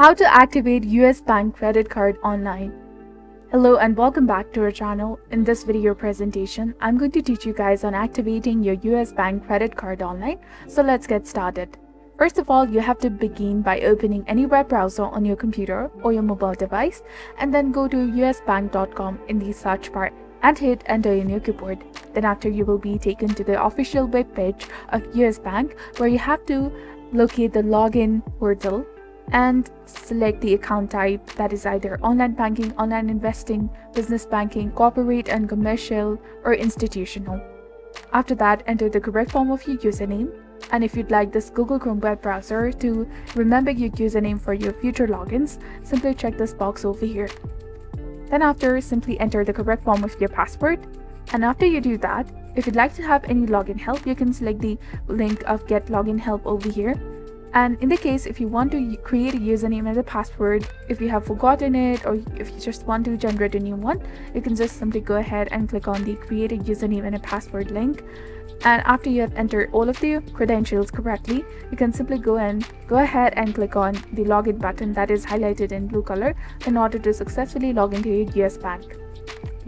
How to activate US Bank credit card online. Hello and welcome back to our channel. In this video presentation, I'm going to teach you guys on activating your US Bank credit card online. So let's get started. First of all, you have to begin by opening any web browser on your computer or your mobile device and then go to usbank.com in the search bar and hit enter in your keyboard. Then after, you will be taken to the official web page of US Bank, where you have to locate the login portal and select the account type, that is either online banking, online investing, business banking, corporate and commercial, or institutional. After that, enter the correct form of your username, and if you'd like this Google Chrome web browser to remember your username for your future logins, simply check this box over here. Then after, simply enter the correct form of your password, and after you do that, if you'd like to have any login help, you can select the link of get login help over here. And in the case, if you want to create a username and a password, if you have forgotten it, or if you just want to generate a new one, you can just simply go ahead and click on the create a username and a password link. And after you have entered all of the credentials correctly, you can simply go ahead and click on the login button that is highlighted in blue color in order to successfully log into your US Bank.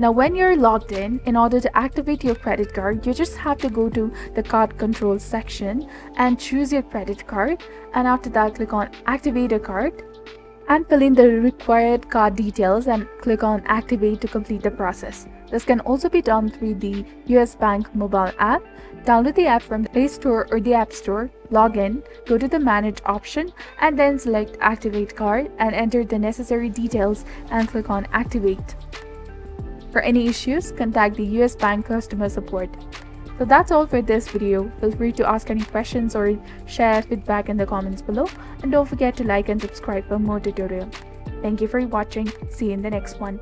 Now, when you're logged in order to activate your credit card, you just have to go to the card controls section and choose your credit card. And after that, click on activate a card and fill in the required card details and click on activate to complete the process. This can also be done through the US Bank mobile app. Download the app from the Play Store or the App Store, log in, go to the manage option and then select activate card and enter the necessary details and click on activate. For any issues, contact the US Bank customer support. So that's all for this video. Feel free to ask any questions or share feedback in the comments below. And don't forget to like and subscribe for more tutorials. Thank you for watching. See you in the next one.